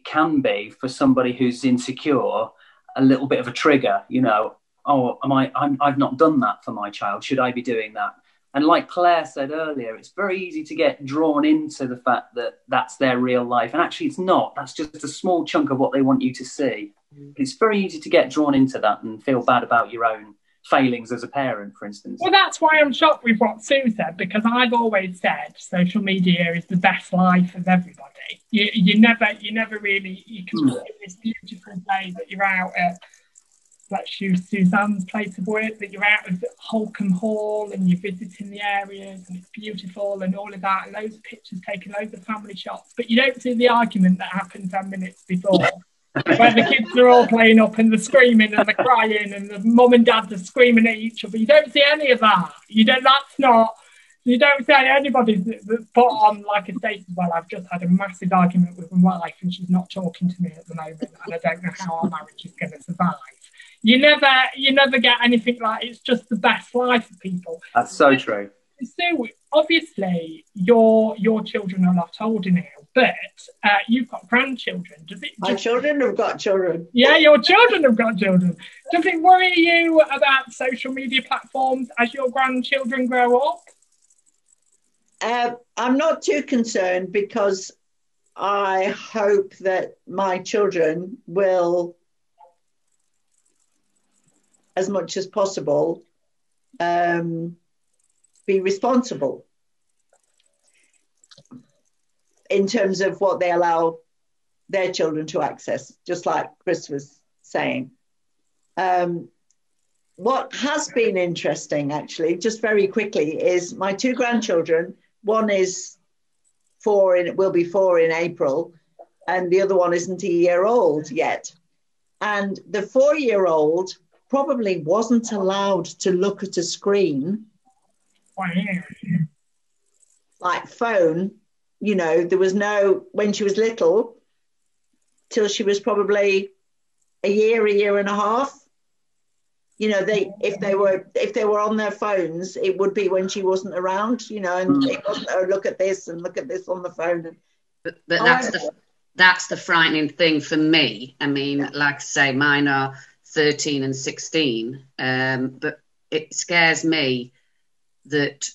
can be, for somebody who's insecure, a little bit of a trigger, you know. Oh, I've not done that for my child. Should I be doing that? And like Claire said earlier, it's very easy to get drawn into the fact that that's their real life. And actually it's not. That's just a small chunk of what they want you to see. It's very easy to get drawn into that and feel bad about your own failings as a parent, for instance. Well, that's why I'm shocked with what Sue said, because I've always said social media is the best life of everybody. You never really, you can see this beautiful day that you're out at, let's use Suzanne's place of work, that you're out of Holcombe Hall and you're visiting the areas and it's beautiful and all of that, and loads of pictures taken, loads of family shots, but you don't see the argument that happened 10 minutes before, where the kids are all playing up and they're screaming and they're crying and the mum and dad are screaming at each other. You don't see any of that. You don't see anybody that's put on like a status, well, I've just had a massive argument with my wife and she's not talking to me at the moment and I don't know how our marriage is going to survive. You never get anything like, it's just the best life for people. That's so true. So obviously your children are a lot older now, but you've got grandchildren. My children have got children. Yeah, your children have got children. Does it worry you about social media platforms as your grandchildren grow up? I'm not too concerned, because I hope that my children will, as much as possible, be responsible in terms of what they allow their children to access, just like Chris was saying. What has been interesting, actually, just very quickly, is my two grandchildren. One is 4, and it will be 4 in April, and the other one isn't a year old yet. And the 4-year-old probably wasn't allowed to look at a screen, like phone. You know, there was no, when she was little, till she was probably a year and a half. You know, if they were on their phones, it would be when she wasn't around. You know, and it wasn't, oh, look at this and look at this on the phone. But that's the frightening thing for me. I mean, like I say, mine are 13 and 16, but it scares me that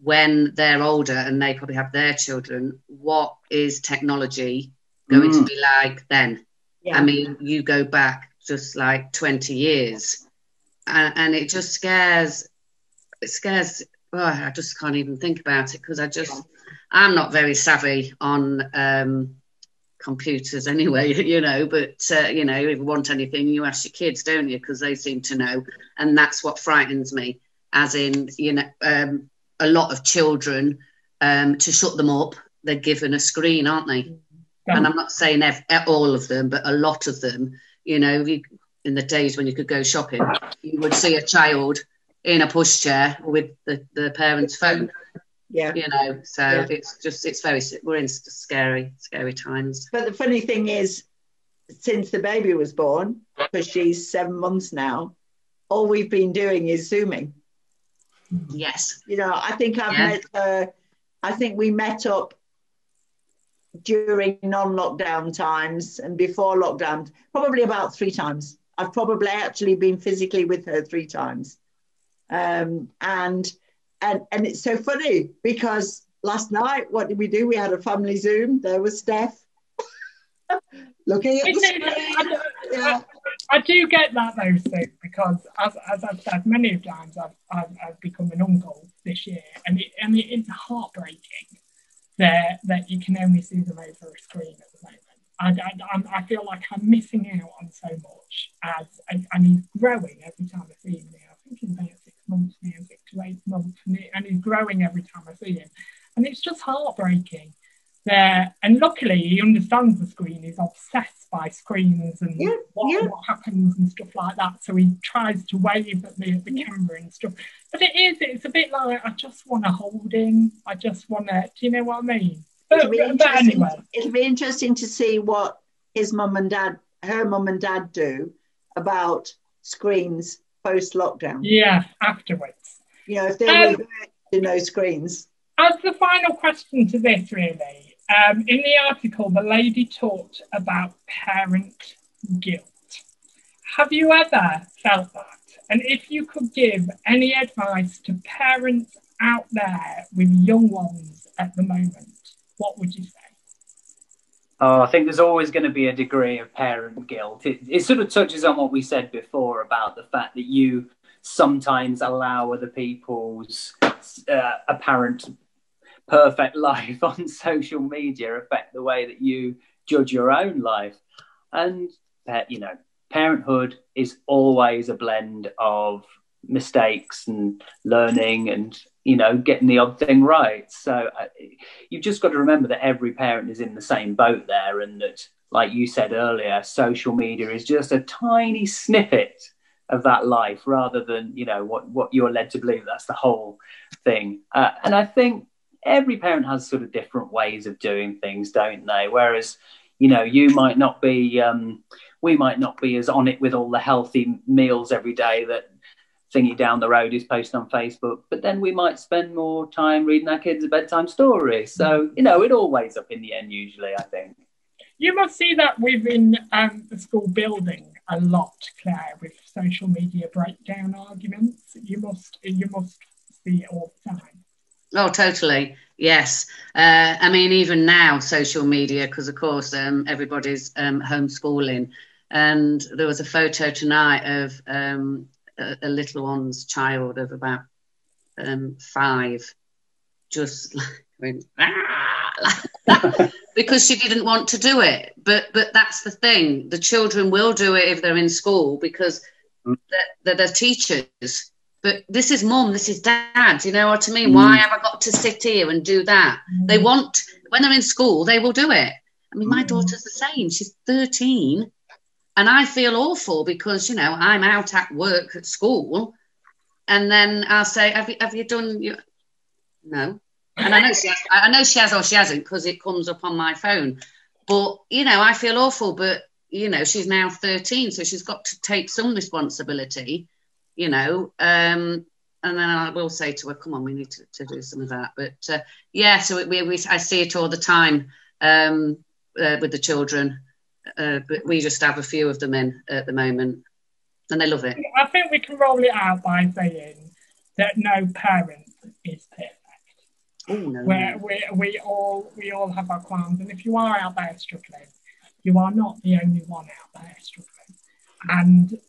when they're older and they probably have their children, what is technology going to be like then? Yeah. I mean, you go back just like 20 years and it just scares, I just can't even think about it, because I'm not very savvy on computers anyway, you know, but you know, if you want anything, you ask your kids, don't you, because they seem to know. And that's what frightens me, as in, you know, a lot of children, to shut them up, they're given a screen, aren't they? Yeah. And I'm not saying all of them, but a lot of them, you know, in the days when you could go shopping, you would see a child in a pushchair with the parent's phone. Yeah, you know, so yeah. We're in scary times. But the funny thing is, since the baby was born, because she's 7 months now, all we've been doing is Zooming. Yes. You know, I think met her, I think we met up during non-lockdown times and before lockdown, probably about 3 times. I've probably actually been physically with her 3 times. And it's so funny, because last night, what did we do? We had a family Zoom. There was Steph looking at the screen. I do get that though, Sue, because as I've said many times, I've become an uncle this year, and it's heartbreaking that you can only see them over a screen at the moment. I feel like I'm missing out on so much, and he's growing every time I see him now. I think he's about 6 months now, 6 to 8 months, and he's growing every time I see him. And it's just heartbreaking. And luckily, he understands the screen. He's obsessed by by screens and what happens and stuff like that. So he tries to wave at the camera and stuff. But it's a bit like, I just want to hold him. I just want to, do you know what I mean? But anyway. It'll be interesting to see what her mum and dad do about screens post-lockdown. Yeah, afterwards. You know, if they revert to no screens. As the final question to this, really, in the article, the lady talked about parent guilt. Have you ever felt that? And if you could give any advice to parents out there with young ones at the moment, what would you say? Oh, I think there's always going to be a degree of parent guilt. It sort of touches on what we said before about the fact that you sometimes allow other people's apparent perfect life on social media affect the way that you judge your own life. And, you know, parenthood is always a blend of mistakes and learning and, you know, getting the odd thing right. So you've just got to remember that every parent is in the same boat there, and that, like you said earlier, social media is just a tiny snippet of that life rather than, you know, what you're led to believe that's the whole thing. And I think every parent has sort of different ways of doing things, don't they? Whereas, you know, you might not be, we might not be as on it with all the healthy meals every day that thingy down the road is posted on Facebook, but then we might spend more time reading our kids a bedtime story. So, you know, it all weighs up in the end, usually, I think. You must see that within the school building a lot, Claire, with social media breakdown arguments. You must see it all the time. Oh, totally. Yes. I mean, even now, social media, because, of course, everybody's homeschooling. And there was a photo tonight of a little one's child of about 5, just like because she didn't want to do it. But that's the thing. The children will do it if they're in school because they're teachers. But this is mum, this is dad. You know what I mean? Why have I got to sit here and do that? They want, when they're in school, they will do it. I mean, my daughter's the same. She's 13. And I feel awful because, you know, I'm out at work at school, and then I'll say, have you done your... No. And I know she has or she hasn't because it comes up on my phone. But, you know, I feel awful, but, you know, she's now 13, so she's got to take some responsibility, you know. And then I will say to her, come on, we need to do some of that. But, yeah, so I see it all the time with the children. But we just have a few of them in at the moment, and they love it. I think we can roll it out by saying that no parent is perfect. Oh no! We all have our qualms, and if you are out there struggling, you are not the only one out there struggling, and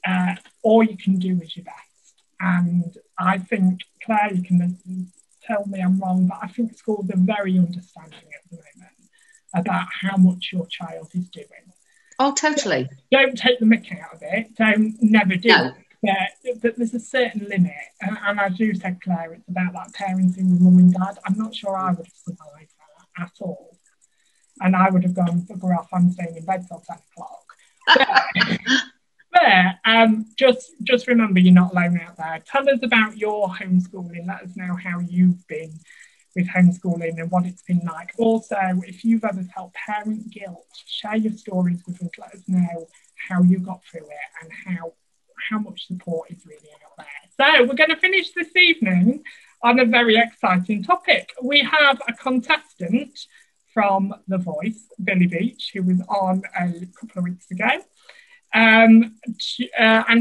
all you can do is your best. And I think, Claire, you can tell me I'm wrong, but I think schools are very understanding at the moment about how much your child is doing. Oh, totally. Don't take the mick out of it. Don't never do No. it. But there's a certain limit. And as you said, Claire, it's about that parenting with mum and dad. I'm not sure I would have survived that at all. And I would have gone, bugger off, I'm staying in bed till 10 o'clock. But just remember, you're not alone out there. Tell us about your homeschooling. Let us know how you've been with homeschooling and what it's been like. Also, if you've ever felt parent guilt, share your stories with us. Let us know how you got through it and how much support is really out there. So we're going to finish this evening on a very exciting topic. We have a contestant from The Voice, Billy Beach, who was on a couple of weeks ago. And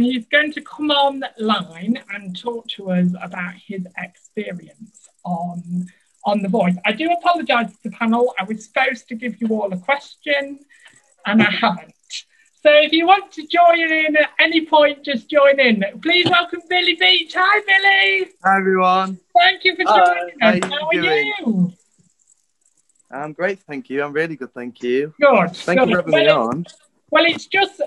he's going to come online and talk to us about his experience on The Voice. I do apologise to the panel. I was supposed to give you all a question and I haven't. So if you want to join in at any point, just join in. Please welcome Billy Beach. Hi, Billy. Hi, everyone. Thank you for joining us. How are you? I'm great, thank you. I'm really good, thank you. Good. Thank you for having me on. Well, it's just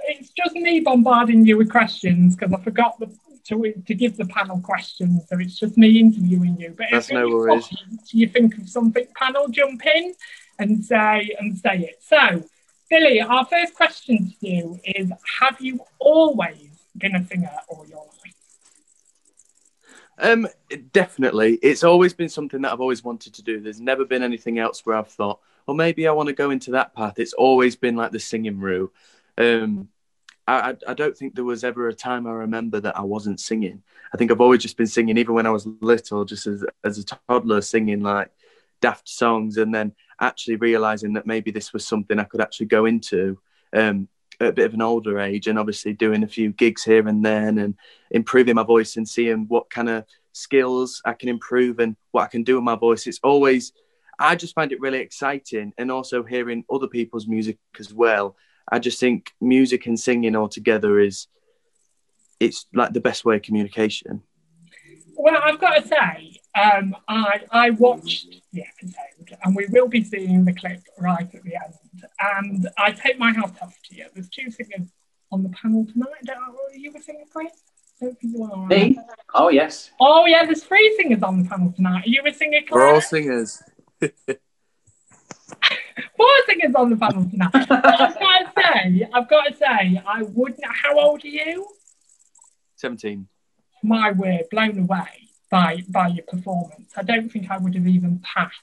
me bombarding you with questions because I forgot to give the panel questions, so it's just me interviewing you. But that's no worries. You think of something, panel, jump in and say it. So, Billy, our first question to you is, have you always been a singer all your life? Definitely. It's always been something that I've always wanted to do. There's never been anything else where I've thought, well, maybe I want to go into that path. It's always been like the singing route. I don't think there was ever a time I remember that I wasn't singing. I think I've always just been singing, even when I was little, just as a toddler, singing like daft songs, and then actually realising that maybe this was something I could actually go into at a bit of an older age, and obviously doing a few gigs here and then and improving my voice and seeing what kind of skills I can improve and what I can do with my voice. It's always, I just find it really exciting, and also hearing other people's music as well. I just think music and singing all together it's like the best way of communication. Well, I've got to say, I watched the episode, and we will be seeing the clip right at the end. And I take my hat off to you. There's two singers on the panel tonight. Are you a singer, Chris? Me? Oh, yes. Oh, yeah, there's three singers on the panel tonight. Are you a singer, Claire? We're all singers. 4 singers on the panel tonight. I've got to say, I wouldn't. How old are you? 17. My word, blown away by your performance. I don't think I would have even passed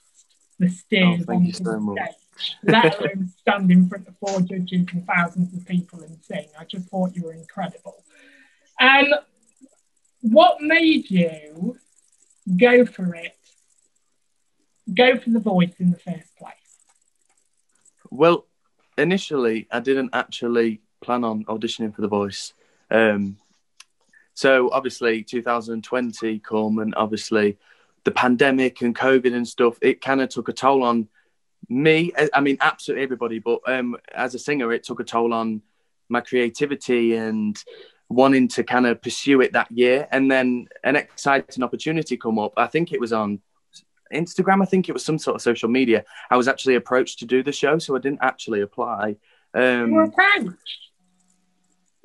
the stairs onto the stage, let alone stand in front of 4 judges and thousands of people and sing. I just thought you were incredible. What made you go for it? Go for The Voice in the first place? Well, initially, I didn't actually plan on auditioning for The Voice. So obviously 2020 come, and obviously the pandemic and COVID and stuff, it kind of took a toll on me. I mean, absolutely everybody, but as a singer, it took a toll on my creativity and wanting to kind of pursue it that year. And then an exciting opportunity come up. I think it was on Instagram. I think it was some sort of social media. I was actually approached to do the show, so I didn't actually apply. You were approached?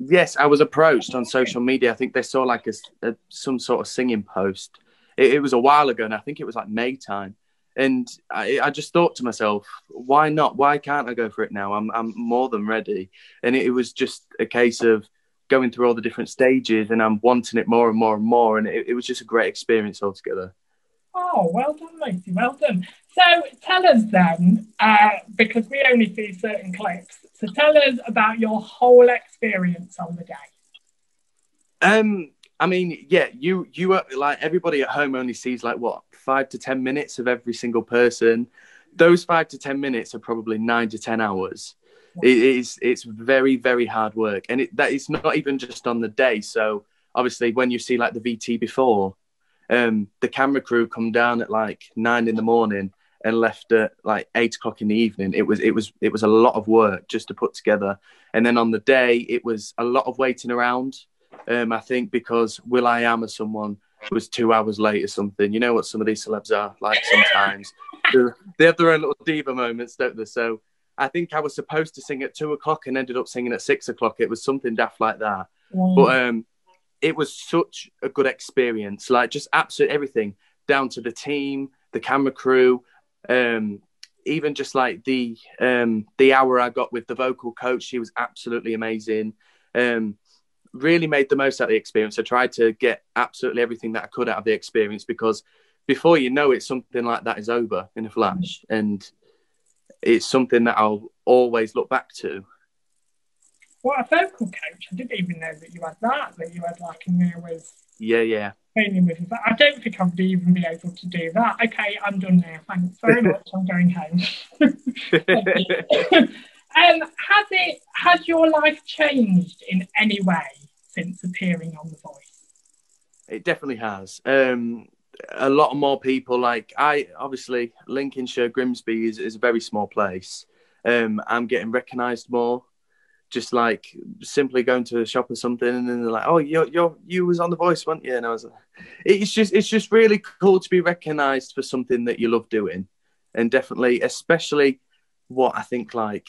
Yes, I was approached on social media. I think they saw like some sort of singing post. It was a while ago, and I think it was like May time. And I just thought to myself, why not? Why can't I go for it now? I'm more than ready. And it was just a case of going through all the different stages, and I'm wanting it more and more and more. And it was just a great experience altogether. Oh, well done, Lucy, well done. So tell us then, because we only see certain clips, so tell us about your whole experience on the day. I mean, yeah, you are like, everybody at home only sees like what, 5 to 10 minutes of every single person. Those 5 to 10 minutes are probably 9 to 10 hours. It's very, very hard work, and that is not even just on the day. So obviously, when you see like the VT before, the camera crew come down at like 9 a.m. and left at like 8 o'clock in the evening. It was a lot of work just to put together. And then on the day, it was a lot of waiting around. I think because will.i.am or someone was 2 hours late or something. You know what some of these celebs are like sometimes. They have their own little diva moments, don't they? So I think I was supposed to sing at 2 o'clock and ended up singing at 6 o'clock. It was something daft like that. Mm. But it was such a good experience. Like just absolutely everything, down to the team, the camera crew, even just like the hour I got with the vocal coach. She was absolutely amazing. Really made the most out of the experience. I tried to get absolutely everything that I could out of the experience, because before you know it, something like that is over in a flash. And it's something that I'll always look back to. What a vocal coach. I didn't even know that you had like in there with... Yeah. Training with that. I don't think I would even be able to do that. Okay, I'm done now. Thanks very much. I'm going home. Has your life changed in any way since appearing on The Voice? It definitely has. A lot more people, like obviously Lincolnshire, Grimsby is a very small place. I'm getting recognised more. Just like simply going to a shop or something, and then they're like, "Oh, you was on The Voice, weren't you?" And I was like, it's just really cool to be recognised for something that you love doing, and definitely, especially what I think like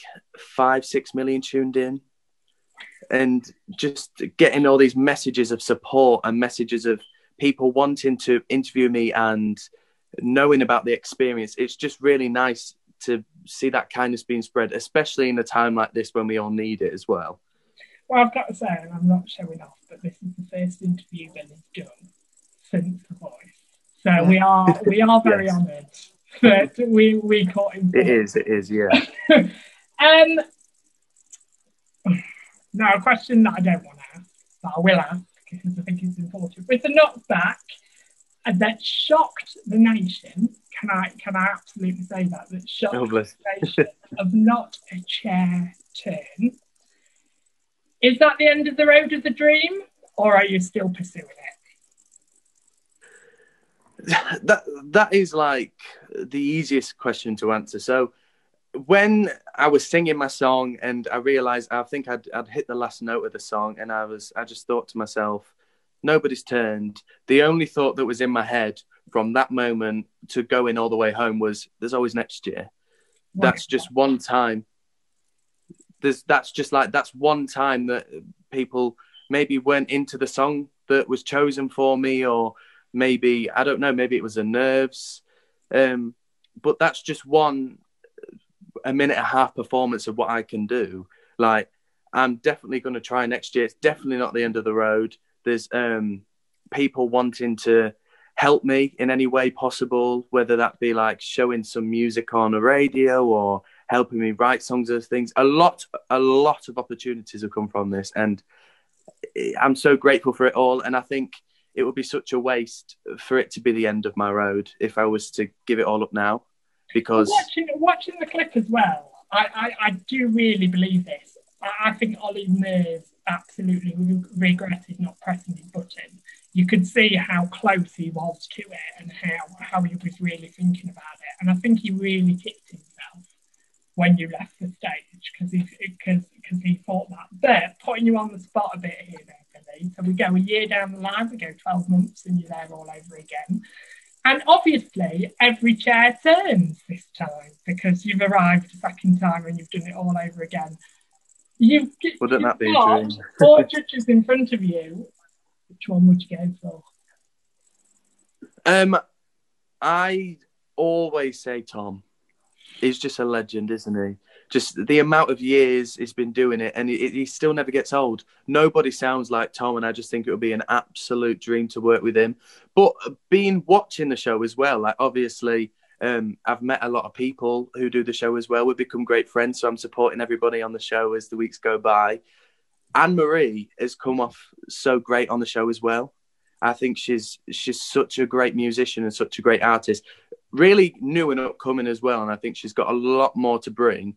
5-6 million tuned in, and just getting all these messages of support and messages of people wanting to interview me and knowing about the experience. It's just really nice to see that kindness being spread, especially in a time like this when we all need it as well. Well, I've got to say, and I'm not showing off, but this is the first interview Billy's done since The Voice. So we are very honoured that we caught him. It is, yeah. Now, a question that I don't want to ask, but I will ask because I think it's important. With the knockback that shocked the nation, can I absolutely say that shocked the nation of not a chair turn? Is that the end of the road of the dream, or are you still pursuing it? That is like the easiest question to answer. So when I was singing my song and I realised I think I'd hit the last note of the song, and I just thought to myself, nobody's turned. The only thought that was in my head from that moment to going all the way home was, there's always next year. Right. That's just one time. That's one time that people maybe weren't into the song that was chosen for me, or maybe, I don't know, maybe it was the nerves. But that's just a minute and a half performance of what I can do. Like, I'm definitely going to try next year. It's definitely not the end of the road. There's people wanting to help me in any way possible, whether that be like showing some music on a radio or helping me write songs or things. A lot of opportunities have come from this, and I'm so grateful for it all. And I think it would be such a waste for it to be the end of my road if I was to give it all up now. Because watching the clip as well, I do really believe this. I think Ollie Murs absolutely regretted not pressing his button. You could see how close he was to it and how he was really thinking about it. And I think he really kicked himself when you left the stage because he thought that. But putting you on the spot a bit here, Billy. So we go a year down the line, we go 12 months, and you're there all over again. And obviously, every chair turns this time because you've arrived a second time and you've done it all over again. Wouldn't that be a dream? 4 judges in front of you. Which one would you go for? I always say Tom. He's just a legend, isn't he? Just the amount of years he's been doing it, and he still never gets old. Nobody sounds like Tom, and I just think it would be an absolute dream to work with him. But watching the show as well, like obviously, I've met a lot of people who do the show as well. We've become great friends, so I'm supporting everybody on the show as the weeks go by. Anne-Marie has come off so great on the show as well. I think she's such a great musician and such a great artist. Really new and upcoming as well, and I think she's got a lot more to bring.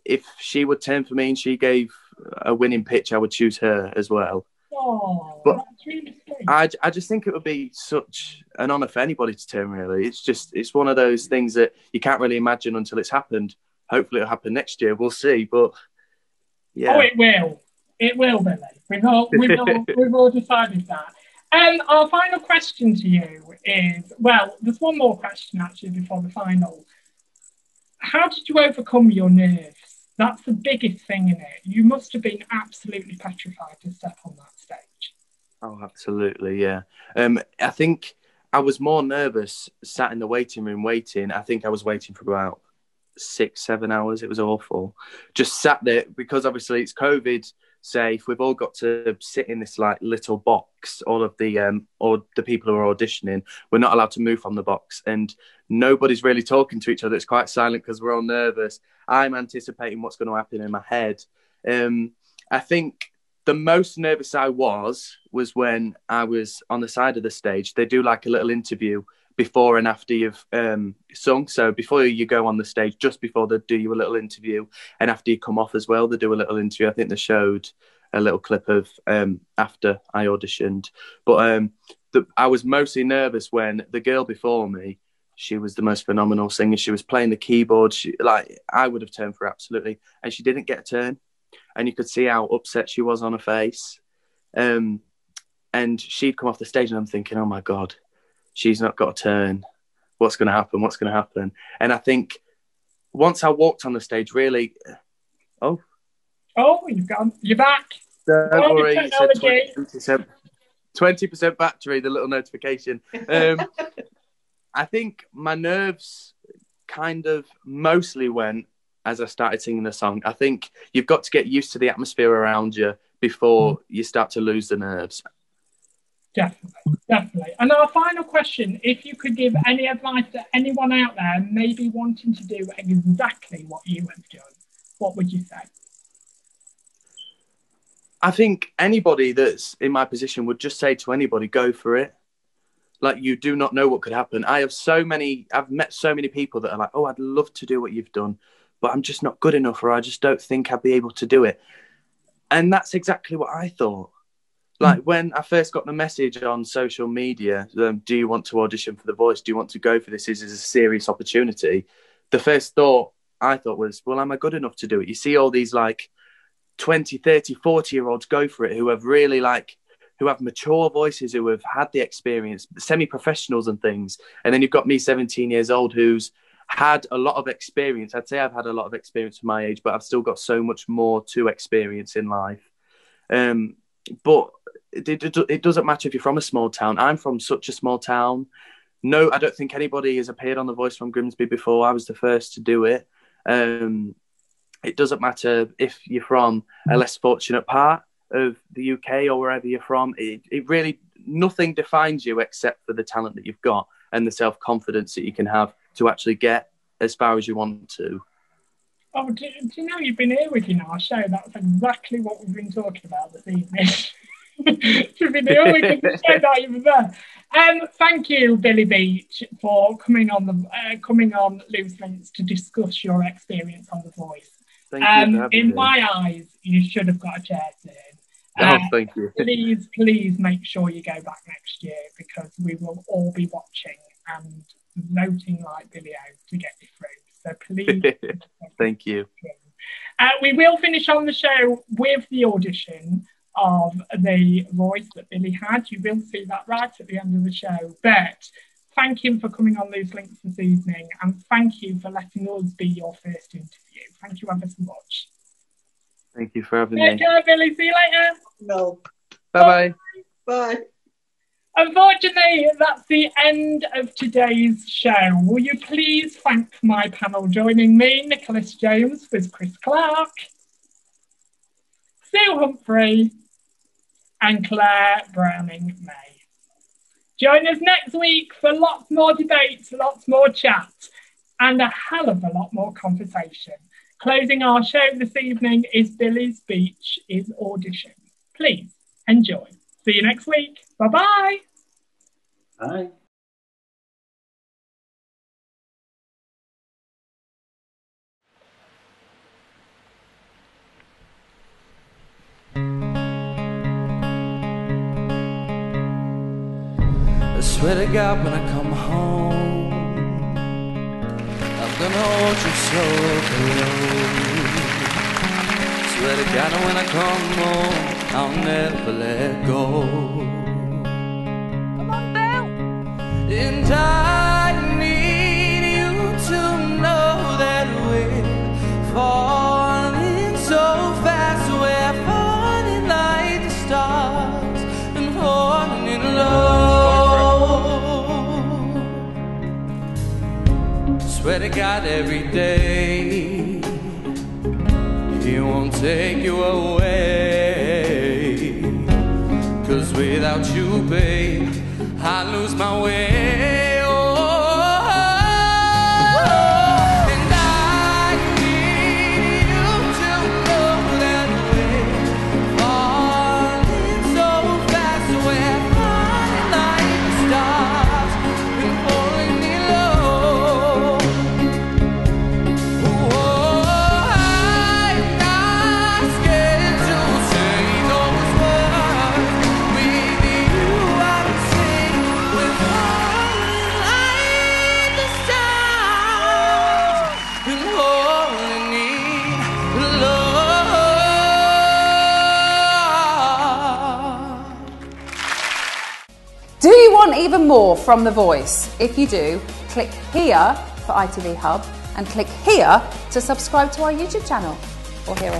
If she would turn for me and she gave a winning pitch, I would choose her as well. Oh, but that's really sweet. I just think it would be such an honour for anybody to turn, really. It's one of those things that you can't really imagine until it's happened. Hopefully it'll happen next year. We'll see. But yeah. Oh, it will. It will, Billy. We've all decided that. Our final question to you is, well, there's one more question actually before the final. How did you overcome your nerves? That's the biggest thing in it. You must have been absolutely petrified to step on that stage. Oh, absolutely, yeah. I think I was more nervous sat in the waiting room waiting. I think I was waiting for about 6-7 hours. It was awful. Just sat there because obviously it's COVID safe. We've all got to sit in this like little box. All of the or the people who are auditioning, we're not allowed to move from the box, and nobody's really talking to each other. It's quite silent because we're all nervous. I'm anticipating what's going to happen in my head. I think the most nervous I was when I was on the side of the stage. They do like a little interview before and after you've sung. So before you go on the stage, just before they do you a little interview, and after you come off as well, they do a little interview. I think they showed a little clip of after I auditioned. But I was mostly nervous when the girl before me, she was the most phenomenal singer. She was playing the keyboard. I would have turned for her absolutely, and she didn't get a turn. And you could see how upset she was on her face. And she'd come off the stage, and I'm thinking, oh my God, she's not got a turn. What's going to happen? What's going to happen? And I think once I walked on the stage, really, you're back. Don't worry, it said 20% battery, the little notification. I think my nerves kind of mostly went as I started singing the song. I think you've got to get used to the atmosphere around you before you start to lose the nerves. Definitely. And our final question, if you could give any advice to anyone out there maybe wanting to do exactly what you have done, what would you say? I think anybody that's in my position would just say to anybody, go for it. Like, you do not know what could happen. I've met so many people that are like, oh, I'd love to do what you've done, but I'm just not good enough, or I just don't think I'd be able to do it. And that's exactly what I thought. Like, when I first got the message on social media, do you want to audition for The Voice? Do you want to go for this? This is a serious opportunity. The first thought I thought was, well, am I good enough to do it? You see all these like 20, 30, 40-year-olds go for it who have really who have mature voices, who have had the experience, semi-professionals and things. And then you've got me, 17 years old, who's had a lot of experience. I'd say I've had a lot of experience for my age, but I've still got so much more to experience in life. But it doesn't matter if you're from a small town. I'm from such a small town. No, I don't think anybody has appeared on The Voice from Grimsby before. I was the first to do it. It doesn't matter if you're from a less fortunate part of the UK or wherever you're from. It really, nothing defines you except for the talent that you've got and the self-confidence that you can have to actually get as far as you want to. Oh, do you know you've been here with you on our show? That's exactly what we've been talking about this evening. You've been here with the show that you were there. Thank you, Billy Beach, for coming on Loose Links to discuss your experience on The Voice. In my eyes, you should have got a chair soon. Thank you. Please make sure you go back next year, because we will all be watching and voting like Billy O to get you through. So please. Thank you. We will finish on the show with the audition of The Voice that Billy had. You will see that right at the end of the show. But thank him for coming on Loose Links this evening, and thank you for letting us be your first interview. Thank you ever so much. Thank you for having me. Take care, Billy. See you later. No. Bye-bye. Bye. Unfortunately, that's the end of today's show. Will you please thank my panel joining me, Nicholas James with Chris Clark, Sue Humphrey, and Claire Browning-May. Join us next week for lots more debates, lots more chat, and a hell of a lot more conversation. Closing our show this evening is Billy Beach's audition. Please enjoy. See you next week. Bye-bye. Bye. I swear to God, when I come home, I'm gonna hold you so close. Swear to God, when I come home, I'll never let go. Come on, Bill. And I need you to know that we're falling so fast. We're falling like the stars and falling in love. Swear to God, every day He won't take you away, 'cause without you, babe, I lose my way. Oh, and I need you to know that we're falling so fast. We're falling like the stars and falling in love. Oh, I'm not scared to say those words. With you, I'm sing. We're falling like the stars and falling in love. Do you want even more from The Voice? If you do, click here for ITV Hub and click here to subscribe to our YouTube channel. Or here.